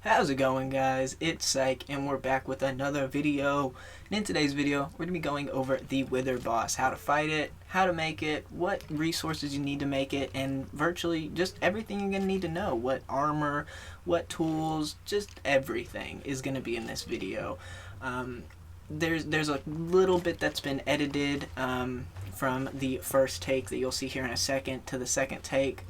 How's it going, guys? It's Psych and we're back with another video. And in today's video we're going to be going over the Wither boss, how to fight it, how to make it, what resources you need to make it, and virtually just everything you're going to need to know. What armor, what tools, just everything is going to be in this video. There's a little bit that's been edited from the first take that you'll see here in a second to the second take.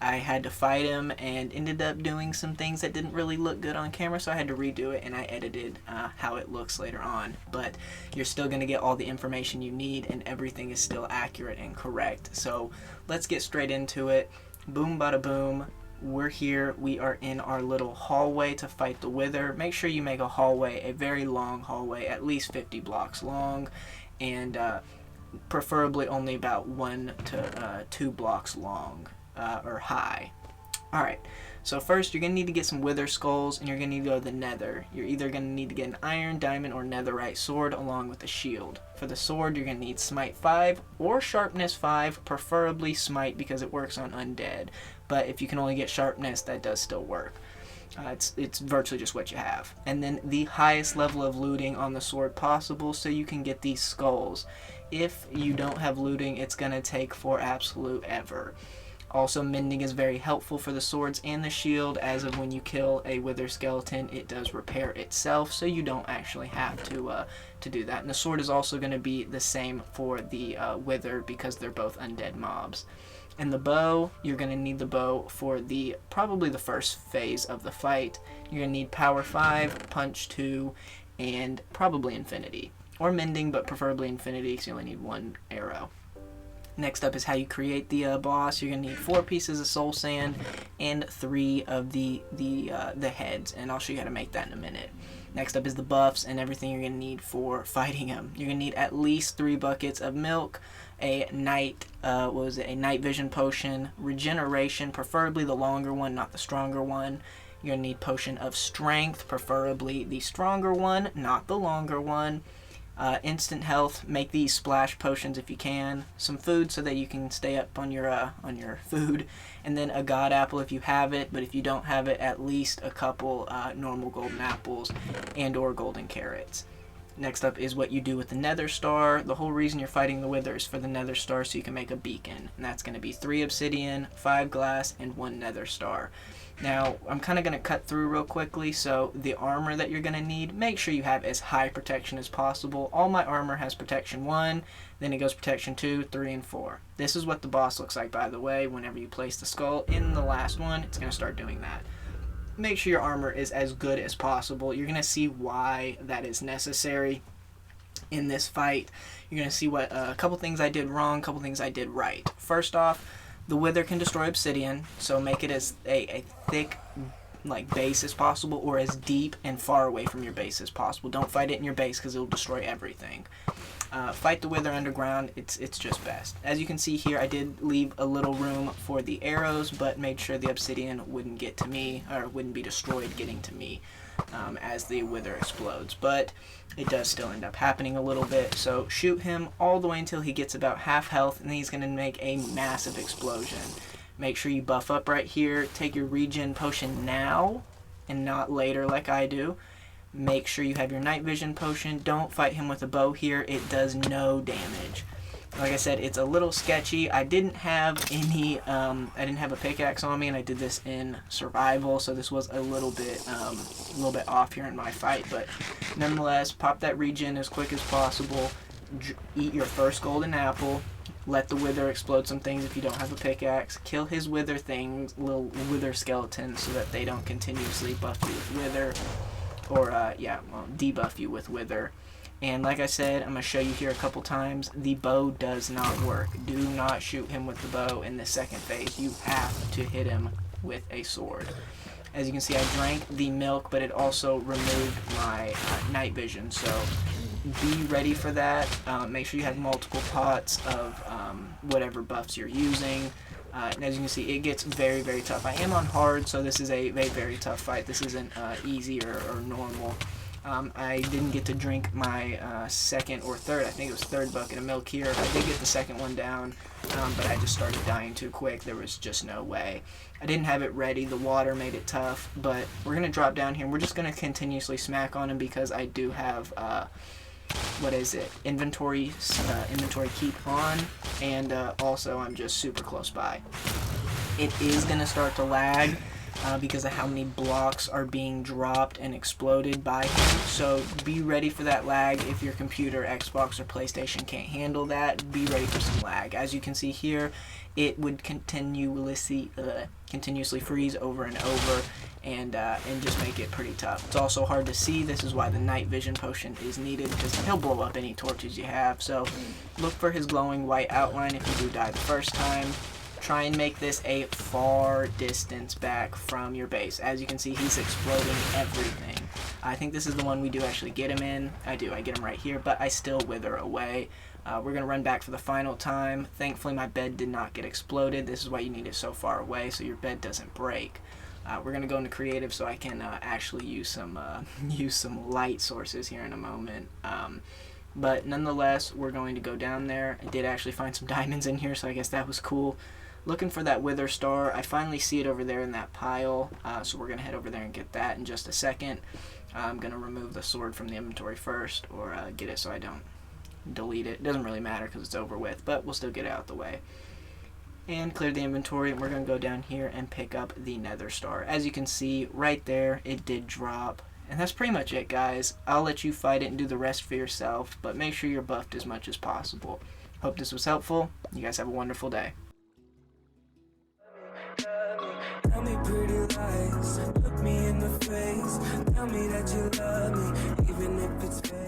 I had to fight him and ended up doing some things that didn't really look good on camera, so I had to redo it, and I edited how it looks later on. But you're still going to get all the information you need, and everything is still accurate and correct. So let's get straight into it. Boom bada boom. We're here. We are in our little hallway to fight the Wither. Make sure you make a hallway, a very long hallway, at least 50 blocks long, and preferably only about 1 to 2 blocks long. Or high. Alright, so first you're going to need to get some Wither skulls, and you're going to need to go to the Nether. You're either going to need to get an iron, diamond, or netherite sword along with a shield. For the sword you're going to need smite 5 or sharpness 5, preferably smite because it works on undead. But if you can only get sharpness, that does still work. It's virtually just what you have. And then the highest level of looting on the sword possible so you can get these skulls. If you don't have looting, it's going to take for absolute ever. Also, mending is very helpful for the swords and the shield, as of when you kill a Wither skeleton, it does repair itself, so you don't actually have to do that. And the sword is also going to be the same for the Wither because they're both undead mobs. And the bow, you're going to need the bow for probably the first phase of the fight. You're going to need power 5, punch 2, and probably infinity. Or mending, but preferably infinity because you only need 1 arrow. Next up is how you create the boss. You're going to need 4 pieces of soul sand and 3 of the heads, and I'll show you how to make that in a minute. Next up is the buffs and everything you're going to need for fighting him. You're going to need at least 3 buckets of milk, a night vision potion, regeneration, preferably the longer one, not the stronger one. You're going to need potion of strength, preferably the stronger one, not the longer one. Instant health, make these splash potions if you can, some food so that you can stay up on your food, and then a god apple if you have it, but if you don't have it, at least a couple normal golden apples and or golden carrots. Next up is what you do with the Nether Star. The whole reason you're fighting the Wither is for the Nether Star so you can make a beacon, and that's going to be 3 obsidian, 5 glass, and 1 Nether Star. Now, I'm kind of going to cut through real quickly, so the armor that you're going to need, make sure you have as high protection as possible. All my armor has protection 1, then it goes protection 2, 3, and 4. This is what the boss looks like, by the way. Whenever you place the skull in the last one, it's going to start doing that. Make sure your armor is as good as possible. You're going to see why that is necessary in this fight. You're going to see what a couple things I did wrong, a couple things I did right. First off, the Wither can destroy obsidian, so make it as a thick base as possible, or as deep and far away from your base as possible. Don't fight it in your base because it will destroy everything. Fight the Wither underground, it's just best. As you can see here, I did leave a little room for the arrows, but made sure the obsidian wouldn't get to me, or wouldn't be destroyed getting to me as the Wither explodes. But it does still end up happening a little bit, so shoot him all the way until he gets about half health, and then he's going to make a massive explosion. Make sure you buff up right here. Take your regen potion now and not later like I do. Make sure you have your night vision potion. Don't fight him with a bow here. It does no damage. Like I said, it's a little sketchy. I didn't have a pickaxe on me, and I did this in survival, so this was a little bit off here in my fight. But nonetheless, pop that regen as quick as possible. Eat your first golden apple. Let the Wither explode some things if you don't have a pickaxe. Kill his Wither things, little Wither skeletons, so that they don't continuously buff you with Wither, or debuff you with Wither. And like I said, I'm going to show you here a couple times, the bow does not work. Do not shoot him with the bow in the second phase. You have to hit him with a sword. As you can see, I drank the milk, but it also removed my night vision, so be ready for that. Make sure you have multiple pots of whatever buffs you're using. And as you can see, it gets very, very tough. I am on hard, so this is a very tough fight. This isn't easy or normal. I didn't get to drink my second or third, I think it was third bucket of milk here. I did get the second one down, but I just started dying too quick. There was just no way. I didn't have it ready. The water made it tough, but we're going to drop down here. And we're just going to continuously smack on him because I do have, inventory keep on, and also I'm just super close by. It is going to start to lag because of how many blocks are being dropped and exploded by him. So be ready for that lag. If your computer, Xbox, or PlayStation can't handle that, be ready for some lag. As you can see here, it would continuously freeze over and over and just make it pretty tough. It's also hard to see. This is why the night vision potion is needed, because he'll blow up any torches you have. So look for his glowing white outline if you do die the first time. Try and make this a far distance back from your base. As you can see, he's exploding everything. I think this is the one we do actually get him in. I get him right here, but I still wither away. We're going to run back for the final time. Thankfully, my bed did not get exploded. This is why you need it so far away so your bed doesn't break. We're going to go into creative so I can actually use some light sources here in a moment. But nonetheless, we're going to go down there. I did actually find some diamonds in here, so I guess that was cool. Looking for that Wither Star. I finally see it over there in that pile, so we're going to head over there and get that in just a second. I'm going to remove the sword from the inventory first, or get it so I don't delete it. It doesn't really matter because it's over with, but we'll still get it out the way. And clear the inventory, and we're going to go down here and pick up the Nether Star. As you can see, right there, it did drop. And that's pretty much it, guys. I'll let you fight it and do the rest for yourself, but make sure you're buffed as much as possible. Hope this was helpful. You guys have a wonderful day. Tell me pretty lies, look me in the face, tell me that you love me, even if it's fake.